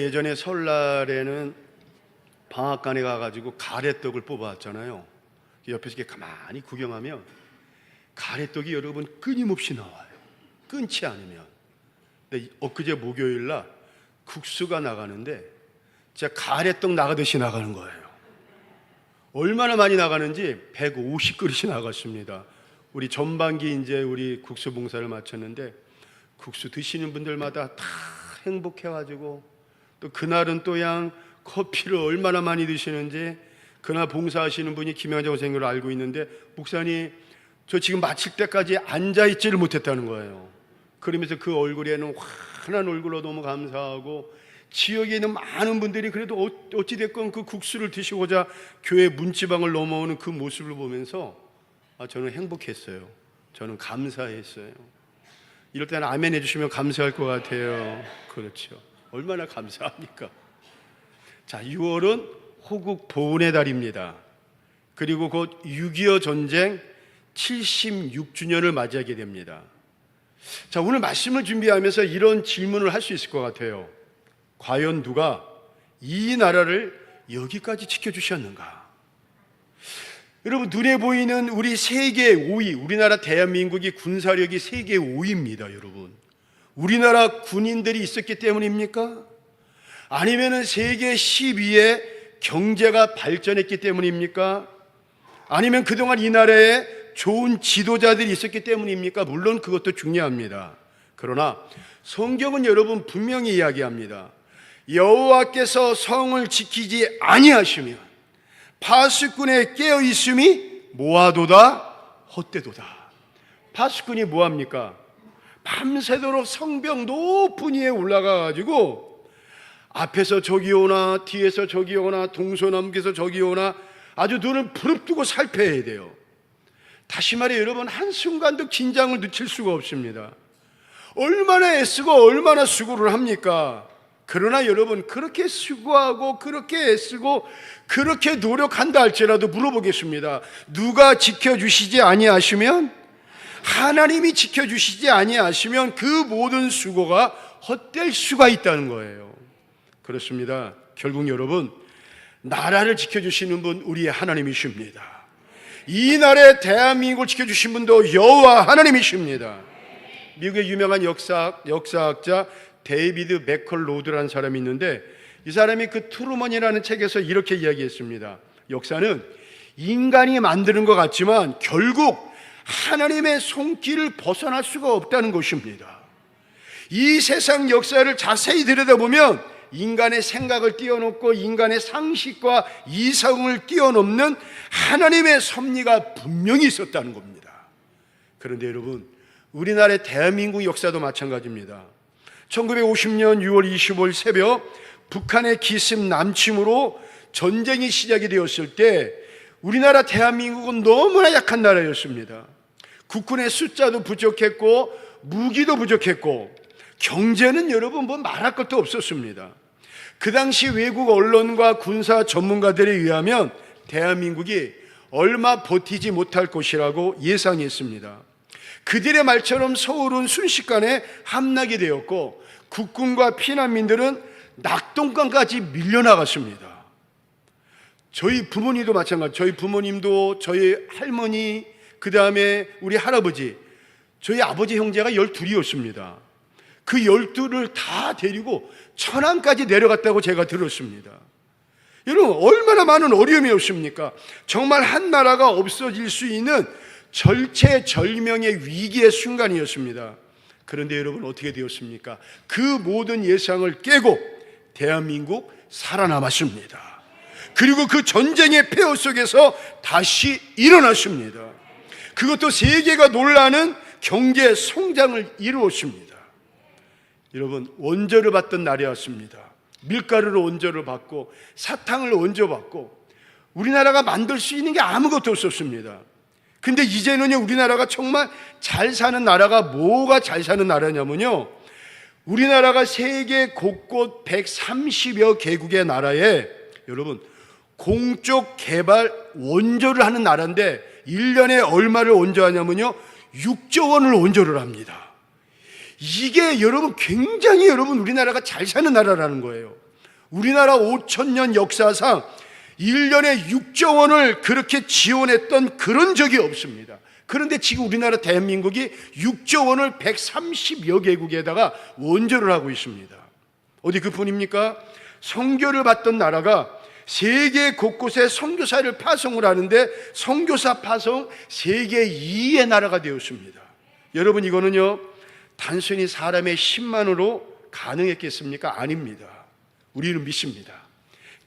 예전에 설날에는 방앗간에 가가지고 가래떡을 뽑아왔잖아요. 옆에서 이렇게 가만히 구경하면 가래떡이 여러분 끊임없이 나와요. 끊지 않으면. 근데 엊그제 목요일날 국수가 나가는데 진짜 가래떡 나가듯이 나가는 거예요. 얼마나 많이 나가는지 150그릇이 나갔습니다. 우리 전반기 이제 우리 국수 봉사를 마쳤는데 국수 드시는 분들마다 다 행복해가지고 또 그날은 또 양 커피를 얼마나 많이 드시는지 그날 봉사하시는 분이 김영정 선생님을 알고 있는데 목사님 저 지금 마칠 때까지 앉아있지를 못했다는 거예요. 그러면서 그 얼굴에는 환한 얼굴로 너무 감사하고 지역에 있는 많은 분들이 그래도 어찌됐건 그 국수를 드시고자 교회 문지방을 넘어오는 그 모습을 보면서 저는 행복했어요. 저는 감사했어요. 이럴 때는 아멘 해주시면 감사할 것 같아요. 그렇죠. 얼마나 감사합니까? 자, 6월은 호국 보훈의 달입니다. 그리고 곧 6.25 전쟁 76주년을 맞이하게 됩니다. 자, 오늘 말씀을 준비하면서 이런 질문을 할 수 있을 것 같아요. 과연 누가 이 나라를 여기까지 지켜주셨는가? 여러분, 눈에 보이는 우리 세계 5위, 우리나라 대한민국이 군사력이 세계 5위입니다. 여러분, 우리나라 군인들이 있었기 때문입니까? 아니면 세계 10위의 경제가 발전했기 때문입니까? 아니면 그동안 이 나라에 좋은 지도자들이 있었기 때문입니까? 물론 그것도 중요합니다. 그러나 성경은 여러분 분명히 이야기합니다. 여호와께서 성을 지키지 아니하시면 파수꾼의 깨어있음이 뭐하도다 헛되도다. 파수꾼이 뭐합니까? 밤새도록 성벽 높은 위에 올라가가지고 앞에서 저기 오나 뒤에서 저기 오나 동서남북에서 저기 오나 아주 눈을 부릅뜨고 살펴야 돼요. 다시 말해 여러분, 한순간도 긴장을 늦출 수가 없습니다. 얼마나 애쓰고 얼마나 수고를 합니까? 그러나 여러분, 그렇게 수고하고 그렇게 애쓰고 그렇게 노력한다 할지라도 물어보겠습니다. 누가 지켜주시지 아니하시면, 하나님이 지켜주시지 아니하시면 그 모든 수고가 헛될 수가 있다는 거예요. 그렇습니다. 결국 여러분, 나라를 지켜주시는 분 우리의 하나님이십니다. 이 나라의 대한민국을 지켜주신 분도 여호와 하나님이십니다. 미국의 유명한 역사학자 데이비드 맥컬로드라는 사람이 있는데 이 사람이 그 트루먼이라는 책에서 이렇게 이야기했습니다. 역사는 인간이 만드는 것 같지만 결국 하나님의 손길을 벗어날 수가 없다는 것입니다. 이 세상 역사를 자세히 들여다보면 인간의 생각을 뛰어넘고 인간의 상식과 이성을 뛰어넘는 하나님의 섭리가 분명히 있었다는 겁니다. 그런데 여러분, 우리나라의 대한민국 역사도 마찬가지입니다. 1950년 6월 25일 새벽 북한의 기습 남침으로 전쟁이 시작이 되었을 때 우리나라 대한민국은 너무나 약한 나라였습니다. 국군의 숫자도 부족했고 무기도 부족했고 경제는 여러분 뭐 말할 것도 없었습니다. 그 당시 외국 언론과 군사 전문가들에 의하면 대한민국이 얼마 버티지 못할 것이라고 예상했습니다. 그들의 말처럼 서울은 순식간에 함락이 되었고 국군과 피난민들은 낙동강까지 밀려나갔습니다. 저희 부모님도 마찬가지. 저희 부모님도 저희 할머니, 그 다음에 우리 할아버지, 저희 아버지 형제가 12이었습니다. 그 12를 다 데리고 천안까지 내려갔다고 제가 들었습니다. 여러분, 얼마나 많은 어려움이었습니까? 정말 한 나라가 없어질 수 있는 절체절명의 위기의 순간이었습니다. 그런데 여러분, 어떻게 되었습니까? 그 모든 예상을 깨고 대한민국 살아남았습니다. 그리고 그 전쟁의 폐허 속에서 다시 일어났습니다. 그것도 세계가 놀라는 경제 성장을 이루었습니다. 여러분, 원조를 받던 날이었습니다. 밀가루를 원조를 받고 사탕을 원조 받고 우리나라가 만들 수 있는 게 아무것도 없었습니다. 근데 이제는요, 우리나라가 정말 잘 사는 나라가 뭐가 잘 사는 나라냐면요, 우리나라가 세계 곳곳 130여 개국의 나라에 여러분 공적 개발 원조를 하는 나라인데 1년에 얼마를 원조하냐면요 6조 원을 원조를 합니다. 이게 여러분 굉장히 여러분 우리나라가 잘 사는 나라라는 거예요. 우리나라 5,000년 역사상 1년에 6조 원을 그렇게 지원했던 그런 적이 없습니다. 그런데 지금 우리나라 대한민국이 6조 원을 130여 개국에다가 원조를 하고 있습니다. 어디 그뿐입니까? 선교를 받던 나라가 세계 곳곳에 선교사를 파송을 하는데 선교사 파송 세계 2위의 나라가 되었습니다. 여러분, 이거는요 단순히 사람의 힘만으로 가능했겠습니까? 아닙니다. 우리는 믿습니다.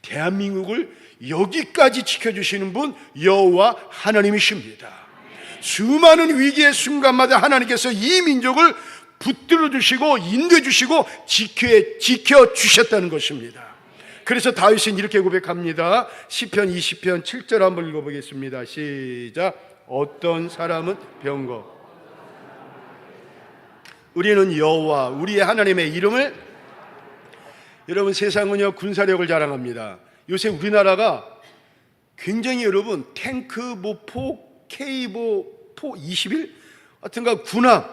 대한민국을 여기까지 지켜주시는 분 여호와 하나님이십니다. 수많은 위기의 순간마다 하나님께서 이 민족을 붙들어 주시고 인도해 주시고 지켜주셨다는 것입니다. 그래서 다윗은 이렇게 고백합니다. 시편 20편 7절 한번 읽어보겠습니다. 시작. 어떤 사람은 병거, 우리는 여호와 우리의 하나님의 이름을. 여러분, 세상은요 군사력을 자랑합니다. 요새 우리나라가 굉장히 여러분 탱크 포 K 포 21 하여튼가 군함,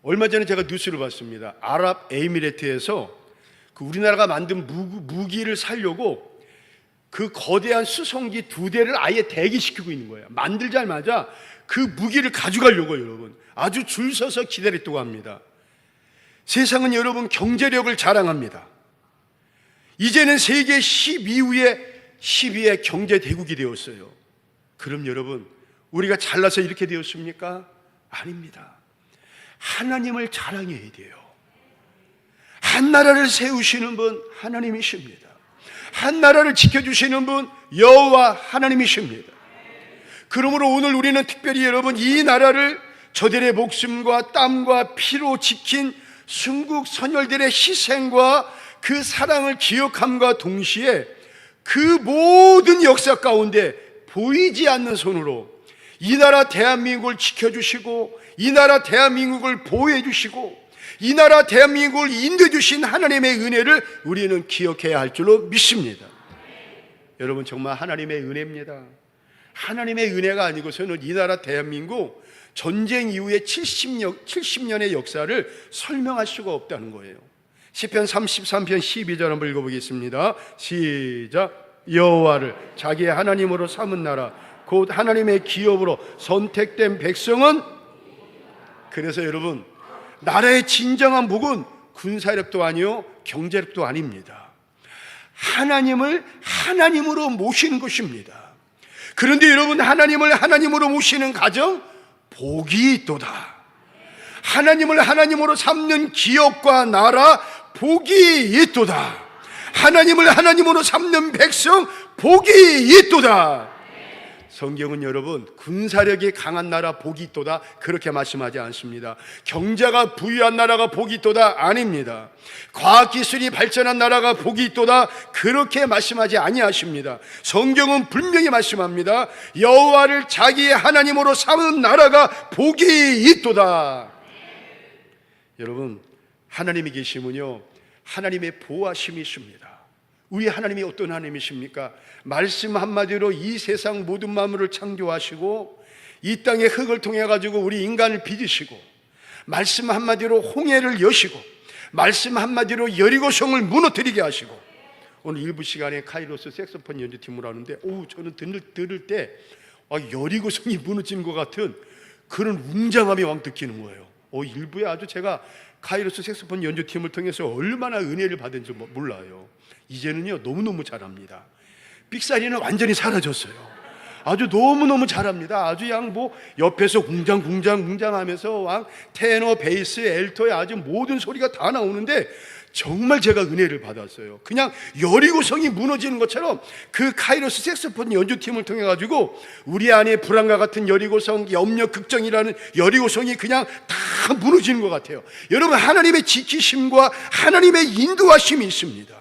얼마 전에 제가 뉴스를 봤습니다. 아랍에미레이트에서 그 우리나라가 만든 무기를 살려고 그 거대한 수송기 2대를 아예 대기시키고 있는 거예요. 만들자마자 그 무기를 가져가려고 여러분 아주 줄 서서 기다렸다고 합니다. 세상은 여러분 경제력을 자랑합니다. 이제는 세계 12위의 경제 대국이 되었어요. 그럼 여러분 우리가 잘나서 이렇게 되었습니까? 아닙니다. 하나님을 자랑해야 돼요. 한 나라를 세우시는 분 하나님이십니다. 한 나라를 지켜주시는 분 여호와 하나님이십니다. 그러므로 오늘 우리는 특별히 여러분 이 나라를 저들의 목숨과 땀과 피로 지킨 순국 선열들의 희생과 그 사랑을 기억함과 동시에 그 모든 역사 가운데 보이지 않는 손으로 이 나라 대한민국을 지켜주시고 이 나라 대한민국을 보호해 주시고 이 나라 대한민국을 인도해 주신 하나님의 은혜를 우리는 기억해야 할 줄로 믿습니다. 여러분, 정말 하나님의 은혜입니다. 하나님의 은혜가 아니고서는 이 나라 대한민국 전쟁 이후에 70년의 역사를 설명할 수가 없다는 거예요. 시편 33편 12절 한번 읽어보겠습니다. 시작. 여호와를 자기의 하나님으로 삼은 나라 곧 하나님의 기업으로 선택된 백성은. 그래서 여러분 나라의 진정한 복은 군사력도 아니요 경제력도 아닙니다. 하나님을 하나님으로 모시는 것입니다. 그런데 여러분 하나님을 하나님으로 모시는 가정 복이 있도다. 하나님을 하나님으로 삼는 기업과 나라 복이 있도다. 하나님을 하나님으로 삼는 백성 복이 있도다. 성경은 여러분 군사력이 강한 나라 복이 있도다 그렇게 말씀하지 않습니다. 경제가 부유한 나라가 복이 있도다 아닙니다. 과학기술이 발전한 나라가 복이 있도다 그렇게 말씀하지 아니하십니다. 성경은 분명히 말씀합니다. 여호와를 자기의 하나님으로 삼은 나라가 복이 있도다. 여러분 하나님이 계시면요 하나님의 보호하심이 있습니다. 우리 하나님이 어떤 하나님이십니까? 말씀 한마디로 이 세상 모든 만물을 창조하시고 이 땅의 흙을 통해 가지고 우리 인간을 빚으시고 말씀 한마디로 홍해를 여시고 말씀 한마디로 여리고성을 무너뜨리게 하시고 오늘 일부 시간에 카이로스 색소폰 연주팀을 하는데 저는 들을 때 여리고성이 무너진 것 같은 그런 웅장함이 왕뜩이는 거예요. 일부에 아주 제가 카이로스 색소폰 연주팀을 통해서 얼마나 은혜를 받은지 몰라요. 이제는요 너무너무 잘합니다. 삑사리는 완전히 사라졌어요. 아주 너무너무 잘합니다. 아주 그냥 옆에서 웅장하면서 테너, 베이스, 엘토의 아주 모든 소리가 다 나오는데 정말 제가 은혜를 받았어요. 그냥 여리고성이 무너지는 것처럼 그 카이로스 색소폰 연주팀을 통해 가지고 우리 안에 불안과 같은 여리고성, 염려 걱정이라는 여리고성이 그냥 다 무너지는 것 같아요. 여러분 하나님의 지키심과 하나님의 인도하심이 있습니다.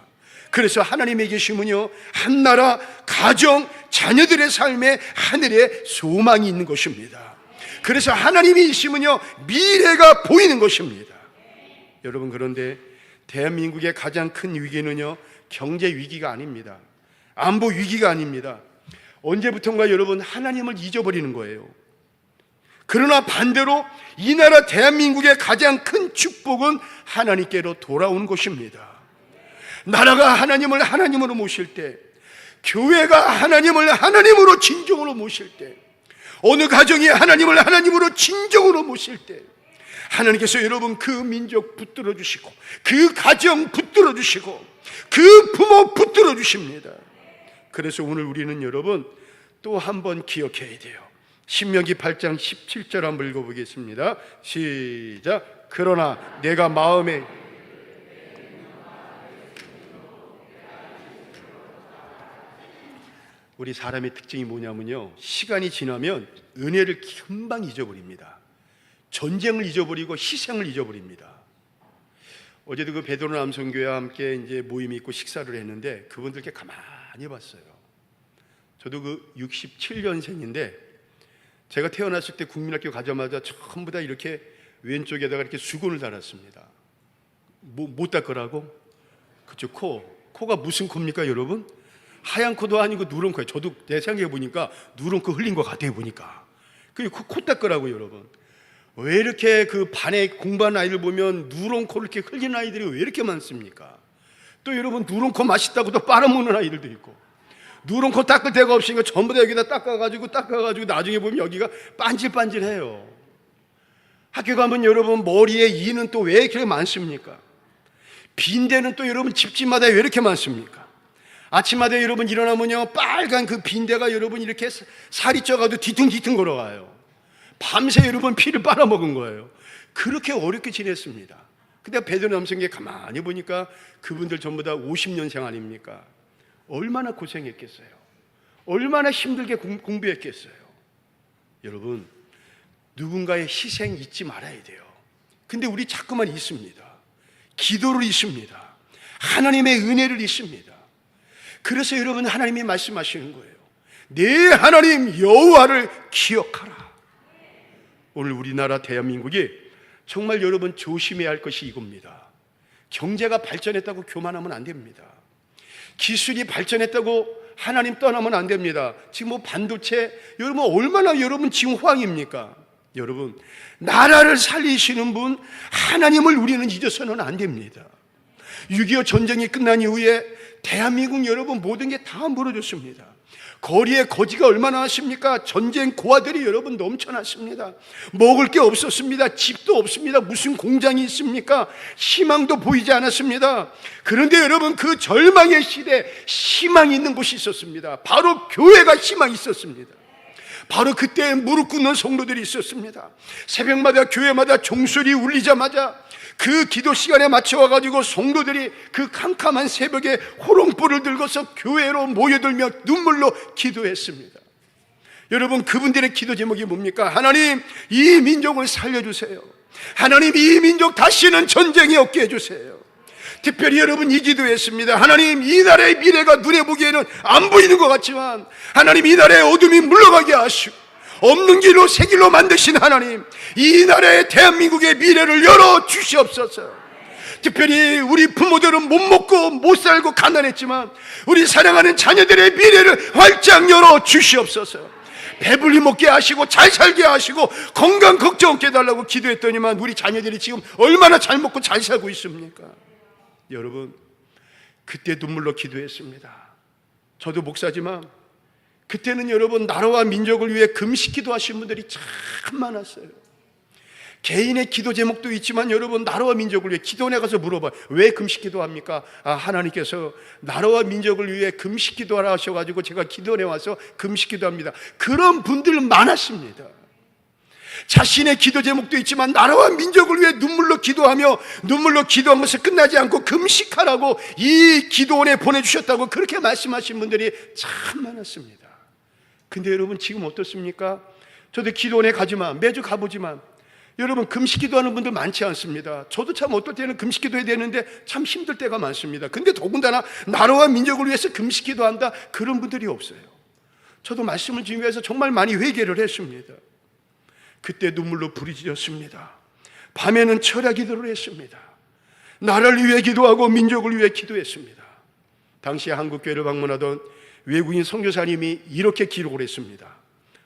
그래서 하나님의 계시면요 한 나라, 가정, 자녀들의 삶에 하늘에 소망이 있는 것입니다. 그래서 하나님이 있으면요 미래가 보이는 것입니다. 여러분 그런데 대한민국의 가장 큰 위기는요 경제 위기가 아닙니다. 안보 위기가 아닙니다. 언제부턴가 여러분 하나님을 잊어버리는 거예요. 그러나 반대로 이 나라 대한민국의 가장 큰 축복은 하나님께로 돌아오는 것입니다. 나라가 하나님을 하나님으로 모실 때, 교회가 하나님을 하나님으로 진정으로 모실 때, 어느 가정이 하나님을 하나님으로 진정으로 모실 때, 하나님께서 여러분 그 민족 붙들어 주시고, 그 가정 붙들어 주시고, 그 부모 붙들어 주십니다. 그래서 오늘 우리는 여러분 또 한 번 기억해야 돼요. 신명기 8장 17절 한번 읽어보겠습니다. 시작. 그러나 내가 마음에 우리 사람의 특징이 뭐냐면요, 시간이 지나면 은혜를 금방 잊어버립니다. 전쟁을 잊어버리고 희생을 잊어버립니다. 어제도 그 베드로 남성교회와 함께 이제 모임이 있고 식사를 했는데 그분들께 가만히 봤어요. 저도 그 67년생인데 제가 태어났을 때 국민학교 가자마자 전부 다 이렇게 왼쪽에다가 이렇게 수건을 달았습니다. 못 닦으라고? 그쵸, 코가 무슨 코입니까 여러분? 하얀 코도 아니고 누런 코예요. 저도 내 생각해 보니까 누런 코 흘린 것 같아요 보니까. 그 코 닦으라고 여러분. 왜 이렇게 그 반에 공부하는 아이들 보면 누런 코를 이렇게 흘리는 아이들이 왜 이렇게 많습니까? 또 여러분 누런 코 맛있다고 또 빨아먹는 아이들도 있고, 누런 코 닦을 데가 없으니까 전부 다 여기다 닦아가지고 나중에 보면 여기가 반질반질해요. 학교 가면 여러분 머리에 이는 또 왜 이렇게 많습니까? 빈대는 또 여러분 집집마다 왜 이렇게 많습니까? 아침마다 여러분 일어나면요 빨간 그 빈대가 여러분 이렇게 살이 쪄가지고 뒤퉁뒤퉁 걸어가요. 밤새 여러분 피를 빨아먹은 거예요. 그렇게 어렵게 지냈습니다. 근데 베드로 남성교회 가만히 보니까 그분들 전부 다 50년생 아닙니까? 얼마나 고생했겠어요. 얼마나 힘들게 공부했겠어요. 여러분 누군가의 희생 잊지 말아야 돼요. 근데 우리 자꾸만 잊습니다. 기도를 잊습니다. 하나님의 은혜를 잊습니다. 그래서 여러분 하나님이 말씀하시는 거예요. 내 하나님 여호와를 기억하라. 오늘 우리나라 대한민국이 정말 여러분 조심해야 할 것이 이겁니다. 경제가 발전했다고 교만하면 안 됩니다. 기술이 발전했다고 하나님 떠나면 안 됩니다. 지금 뭐 반도체 여러분 얼마나 여러분 지금 호황입니까? 여러분 나라를 살리시는 분 하나님을 우리는 잊어서는 안 됩니다. 6.25 전쟁이 끝난 이후에 대한민국 여러분 모든 게 다 무너졌습니다. 거리에 거지가 얼마나 하십니까? 전쟁 고아들이 여러분 넘쳐났습니다. 먹을 게 없었습니다. 집도 없습니다. 무슨 공장이 있습니까? 희망도 보이지 않았습니다. 그런데 여러분 그 절망의 시대에 희망이 있는 곳이 있었습니다. 바로 교회가 희망이 있었습니다. 바로 그때 무릎 꿇는 성도들이 있었습니다. 새벽마다 교회마다 종소리 울리자마자 그 기도 시간에 맞춰와가지고 성도들이 그 캄캄한 새벽에 호롱불을 들고서 교회로 모여들며 눈물로 기도했습니다. 여러분 그분들의 기도 제목이 뭡니까? 하나님 이 민족을 살려주세요. 하나님 이 민족 다시는 전쟁이 없게 해주세요. 특별히 여러분 이 기도했습니다. 하나님 이 나라의 미래가 눈에 보기에는 안 보이는 것 같지만 하나님 이 나라의 어둠이 물러가게 하시고 없는 길로 새 길로 만드신 하나님, 이 나라의 대한민국의 미래를 열어 주시옵소서. 특별히 우리 부모들은 못 먹고 못 살고 가난했지만 우리 사랑하는 자녀들의 미래를 활짝 열어 주시옵소서. 배불리 먹게 하시고 잘 살게 하시고 건강 걱정 없게 해달라고 기도했더니만 우리 자녀들이 지금 얼마나 잘 먹고 잘 살고 있습니까? 여러분 그때 눈물로 기도했습니다. 저도 목사지만 그때는 여러분 나라와 민족을 위해 금식기도 하신 분들이 참 많았어요. 개인의 기도 제목도 있지만 여러분 나라와 민족을 위해 기도원에 가서 물어봐요. 왜 금식기도 합니까? 하나님께서 나라와 민족을 위해 금식기도 하라 하셔가지고 제가 기도원에 와서 금식기도 합니다. 그런 분들 많았습니다. 자신의 기도 제목도 있지만 나라와 민족을 위해 눈물로 기도하며 눈물로 기도한 것을 끝나지 않고 금식하라고 이 기도원에 보내주셨다고 그렇게 말씀하신 분들이 참 많았습니다. 근데 여러분 지금 어떻습니까? 저도 기도원에 가지만 매주 가보지만 여러분 금식 기도하는 분들 많지 않습니다. 저도 참 어떨 때는 금식 기도해야 되는데 참 힘들 때가 많습니다. 근데 더군다나 나라와 민족을 위해서 금식 기도한다 그런 분들이 없어요. 저도 말씀을 드리기 위해서 정말 많이 회개를 했습니다. 그때 눈물로 부르짖었습니다. 밤에는 철야 기도를 했습니다. 나라를 위해 기도하고 민족을 위해 기도했습니다. 당시 한국교회를 방문하던 외국인 선교사님이 이렇게 기록을 했습니다.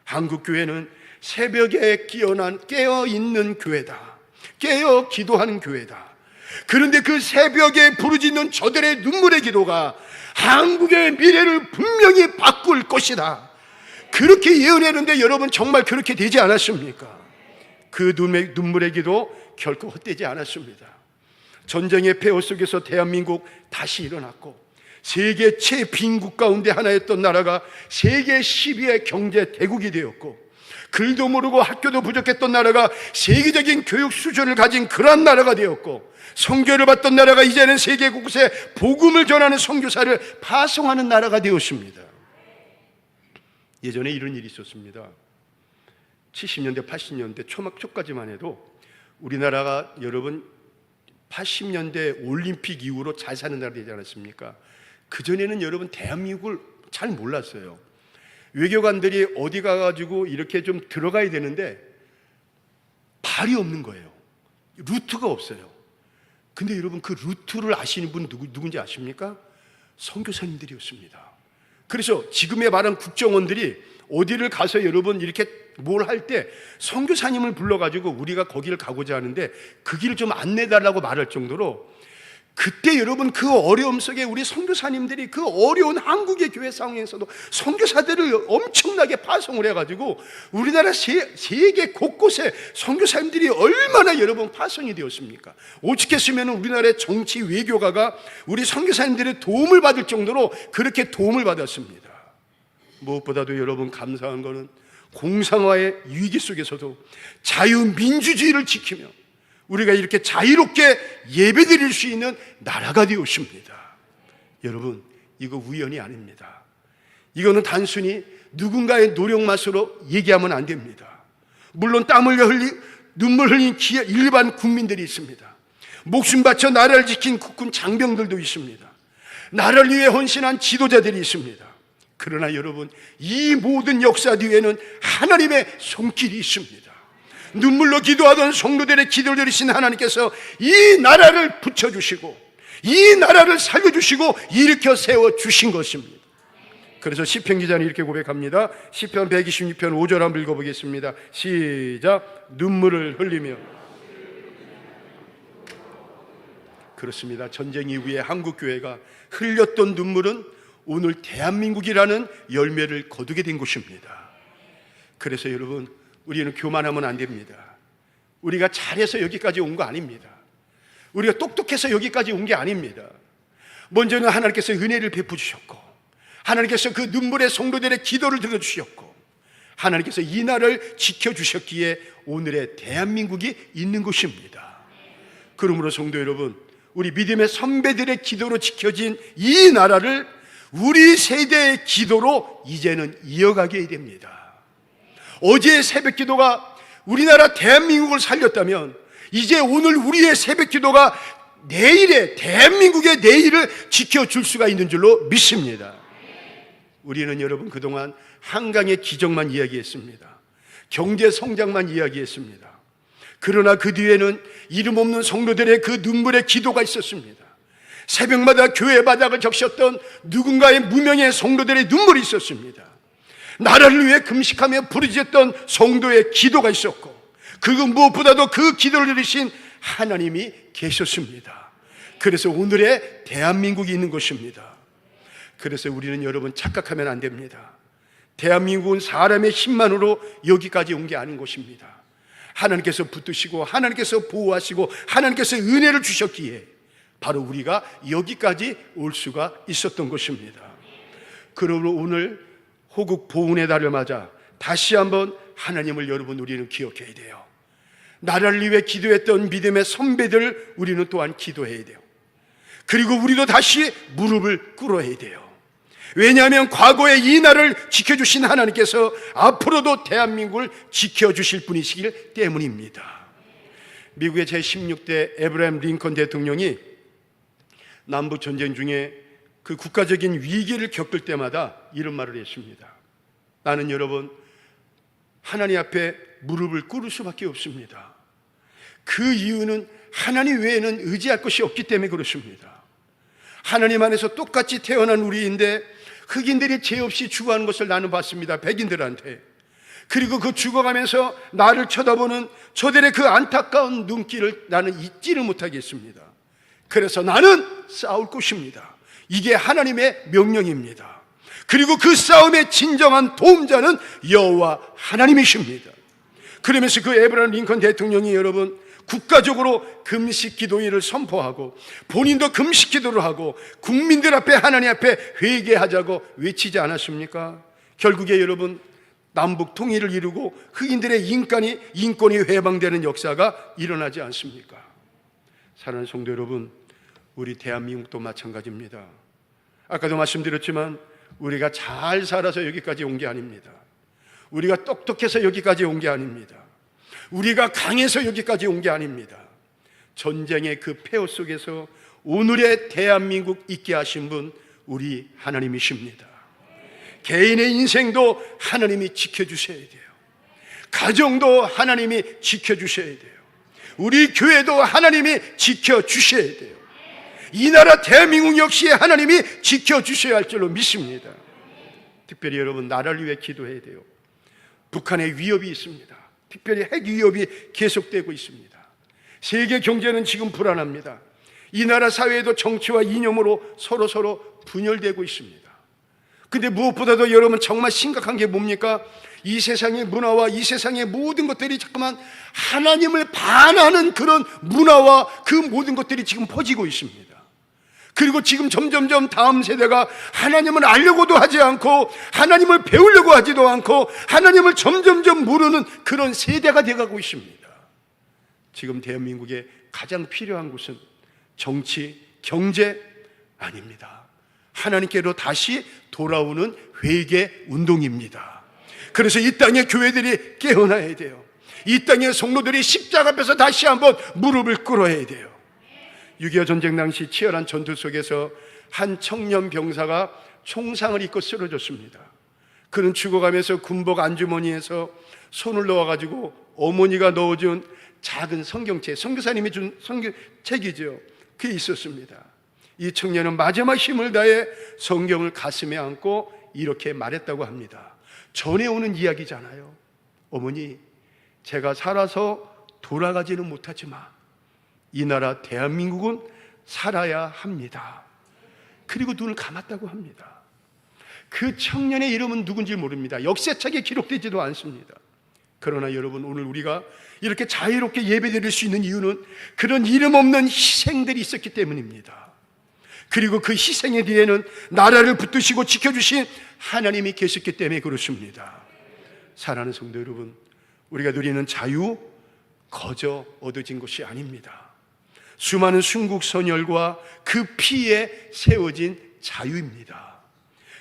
한국교회는 새벽에 깨어있는 교회다. 깨어 기도하는 교회다. 그런데 그 새벽에 부르짖는 저들의 눈물의 기도가 한국의 미래를 분명히 바꿀 것이다. 그렇게 예언했는데 여러분 정말 그렇게 되지 않았습니까? 그 눈물의 기도 결코 헛되지 않았습니다. 전쟁의 폐허 속에서 대한민국 다시 일어났고, 세계 최빈국 가운데 하나였던 나라가 세계 10위의 경제 대국이 되었고, 글도 모르고 학교도 부족했던 나라가 세계적인 교육 수준을 가진 그러한 나라가 되었고, 선교를 받던 나라가 이제는 세계 곳곳에 복음을 전하는 선교사를 파송하는 나라가 되었습니다. 예전에 이런 일이 있었습니다. 70년대 80년대 초까지만 해도 우리나라가 여러분 80년대 올림픽 이후로 잘 사는 나라 되지 않았습니까? 그전에는 여러분 대한민국을 잘 몰랐어요. 외교관들이 어디 가가지고 이렇게 좀 들어가야 되는데 발이 없는 거예요. 루트가 없어요. 근데 여러분 그 루트를 아시는 분 누군지 아십니까? 선교사님들이었습니다. 그래서 지금의 말한 국정원들이 어디를 가서 여러분 이렇게 뭘 할 때 선교사님을 불러가지고 우리가 거기를 가고자 하는데 그 길을 좀 안내달라고 말할 정도로, 그때 여러분 그 어려움 속에 우리 선교사님들이 그 어려운 한국의 교회 상황에서도 선교사들을 엄청나게 파송을 해가지고 우리나라 세계 곳곳에 선교사님들이 얼마나 여러분 파송이 되었습니까? 오죽했으면 우리나라의 정치 외교가가 우리 선교사님들의 도움을 받을 정도로 그렇게 도움을 받았습니다. 무엇보다도 여러분 감사한 것은 공상화의 위기 속에서도 자유민주주의를 지키며 우리가 이렇게 자유롭게 예배드릴 수 있는 나라가 되었습니다. 여러분, 이거 우연이 아닙니다. 이거는 단순히 누군가의 노력 맛으로 얘기하면 안 됩니다. 물론 땀을 눈물 흘린 일반 국민들이 있습니다. 목숨 바쳐 나라를 지킨 국군 장병들도 있습니다. 나라를 위해 헌신한 지도자들이 있습니다. 그러나 여러분, 이 모든 역사 뒤에는 하나님의 손길이 있습니다. 눈물로 기도하던 성도들의 기도를 들으신 하나님께서 이 나라를 붙여주시고 이 나라를 살려주시고 일으켜 세워주신 것입니다. 그래서 시편 기자는 이렇게 고백합니다. 시편 126편 5절 한번 읽어보겠습니다. 시작. 눈물을 흘리며. 그렇습니다. 전쟁 이후에 한국교회가 흘렸던 눈물은 오늘 대한민국이라는 열매를 거두게 된 것입니다. 그래서 여러분, 우리는 교만하면 안 됩니다. 우리가 잘해서 여기까지 온 거 아닙니다. 우리가 똑똑해서 여기까지 온 게 아닙니다. 먼저는 하나님께서 은혜를 베푸주셨고, 하나님께서 그 눈물의 성도들의 기도를 들어주셨고, 하나님께서 이 나라를 지켜주셨기에 오늘의 대한민국이 있는 것입니다. 그러므로 성도 여러분, 우리 믿음의 선배들의 기도로 지켜진 이 나라를 우리 세대의 기도로 이제는 이어가게 됩니다. 어제의 새벽 기도가 우리나라 대한민국을 살렸다면 이제 오늘 우리의 새벽 기도가 내일의 대한민국의 내일을 지켜줄 수가 있는 줄로 믿습니다. 우리는 여러분 그동안 한강의 기적만 이야기했습니다. 경제 성장만 이야기했습니다. 그러나 그 뒤에는 이름 없는 성도들의 그 눈물의 기도가 있었습니다. 새벽마다 교회 바닥을 적셨던 누군가의 무명의 성도들의 눈물이 있었습니다. 나라를 위해 금식하며 부르짖었던 성도의 기도가 있었고, 그 무엇보다도 그 기도를 들으신 하나님이 계셨습니다. 그래서 오늘의 대한민국이 있는 것입니다. 그래서 우리는 여러분 착각하면 안 됩니다. 대한민국은 사람의 힘만으로 여기까지 온 게 아닌 것입니다. 하나님께서 붙드시고 하나님께서 보호하시고 하나님께서 은혜를 주셨기에 바로 우리가 여기까지 올 수가 있었던 것입니다. 그러므로 오늘 호국 보훈의 달을 맞아 다시 한번 하나님을 여러분 우리는 기억해야 돼요. 나라를 위해 기도했던 믿음의 선배들을 우리는 또한 기도해야 돼요. 그리고 우리도 다시 무릎을 꿇어야 돼요. 왜냐하면 과거에 이 나라를 지켜주신 하나님께서 앞으로도 대한민국을 지켜주실 분이시기 때문입니다. 미국의 제16대 에브라임 링컨 대통령이 남북전쟁 중에 그 국가적인 위기를 겪을 때마다 이런 말을 했습니다. 나는 여러분 하나님 앞에 무릎을 꿇을 수밖에 없습니다. 그 이유는 하나님 외에는 의지할 것이 없기 때문에 그렇습니다. 하나님 안에서 똑같이 태어난 우리인데 흑인들이 죄 없이 죽어가는 것을 나는 봤습니다. 백인들한테. 그리고 그 죽어가면서 나를 쳐다보는 저들의 그 안타까운 눈길을 나는 잊지를 못하겠습니다. 그래서 나는 싸울 것입니다. 이게 하나님의 명령입니다. 그리고 그 싸움의 진정한 도움자는 여호와 하나님이십니다. 그러면서 그 에브라함 링컨 대통령이 여러분 국가적으로 금식 기도일을 선포하고 본인도 금식 기도를 하고 국민들 앞에 하나님 앞에 회개하자고 외치지 않았습니까? 결국에 여러분 남북 통일을 이루고 흑인들의 인권이 회방되는 역사가 일어나지 않습니까? 사랑하는 성도 여러분, 우리 대한민국도 마찬가지입니다. 아까도 말씀드렸지만 우리가 잘 살아서 여기까지 온 게 아닙니다. 우리가 똑똑해서 여기까지 온 게 아닙니다. 우리가 강해서 여기까지 온 게 아닙니다. 전쟁의 그 폐허 속에서 오늘의 대한민국 있게 하신 분 우리 하나님이십니다. 개인의 인생도 하나님이 지켜주셔야 돼요. 가정도 하나님이 지켜주셔야 돼요. 우리 교회도 하나님이 지켜주셔야 돼요. 이 나라 대한민국 역시 하나님이 지켜주셔야 할 줄로 믿습니다. 특별히 여러분 나라를 위해 기도해야 돼요. 북한의 위협이 있습니다. 특별히 핵 위협이 계속되고 있습니다. 세계 경제는 지금 불안합니다. 이 나라 사회에도 정치와 이념으로 서로 분열되고 있습니다. 근데 무엇보다도 여러분 정말 심각한 게 뭡니까? 이 세상의 문화와 이 세상의 모든 것들이 자꾸만 하나님을 반하는 그런 문화와 그 모든 것들이 지금 퍼지고 있습니다. 그리고 지금 점점점 다음 세대가 하나님을 알려고도 하지 않고 하나님을 배우려고 하지도 않고 하나님을 점점점 모르는 그런 세대가 되어가고 있습니다. 지금 대한민국에 가장 필요한 것은 정치, 경제 아닙니다. 하나님께로 다시 돌아오는 회개 운동입니다. 그래서 이 땅의 교회들이 깨어나야 돼요. 이 땅의 성도들이 십자가 앞에서 다시 한번 무릎을 꿇어야 돼요. 6.25 전쟁 당시 치열한 전투 속에서 한 청년 병사가 총상을 입고 쓰러졌습니다. 그는 죽어가면서 군복 안주머니에서 손을 넣어가지고 어머니가 넣어준 작은 성경책, 선교사님이 준 성경책이죠. 그게 있었습니다. 이 청년은 마지막 힘을 다해 성경을 가슴에 안고 이렇게 말했다고 합니다. 전해오는 이야기잖아요. 어머니, 제가 살아서 돌아가지는 못하지만 이 나라 대한민국은 살아야 합니다. 그리고 눈을 감았다고 합니다. 그 청년의 이름은 누군지 모릅니다. 역사책에 기록되지도 않습니다. 그러나 여러분, 오늘 우리가 이렇게 자유롭게 예배드릴 수 있는 이유는 그런 이름 없는 희생들이 있었기 때문입니다. 그리고 그 희생의 뒤에는 나라를 붙드시고 지켜주신 하나님이 계셨기 때문에 그렇습니다. 사랑하는 성도 여러분, 우리가 누리는 자유 거저 얻어진 것이 아닙니다. 수많은 순국 선열과 그 피에 세워진 자유입니다.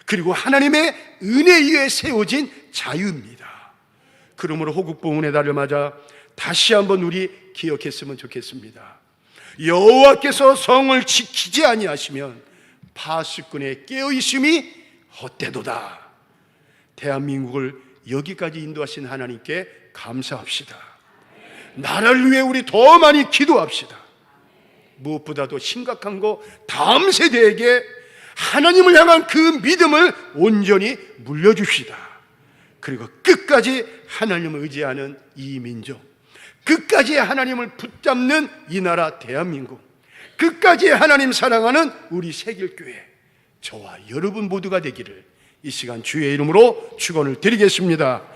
그리고 하나님의 은혜에 의해 세워진 자유입니다. 그러므로 호국봉헌의 달을 맞아 다시 한번 우리 기억했으면 좋겠습니다. 여호와께서 성을 지키지 아니하시면 파수꾼의 깨어있음이 헛되도다. 대한민국을 여기까지 인도하신 하나님께 감사합시다. 나라를 위해 우리 더 많이 기도합시다. 무엇보다도 심각한 거 다음 세대에게 하나님을 향한 그 믿음을 온전히 물려줍시다. 그리고 끝까지 하나님을 의지하는 이 민족, 끝까지 하나님을 붙잡는 이 나라 대한민국, 끝까지 하나님 사랑하는 우리 새길교회, 저와 여러분 모두가 되기를 이 시간 주의 이름으로 축원을 드리겠습니다.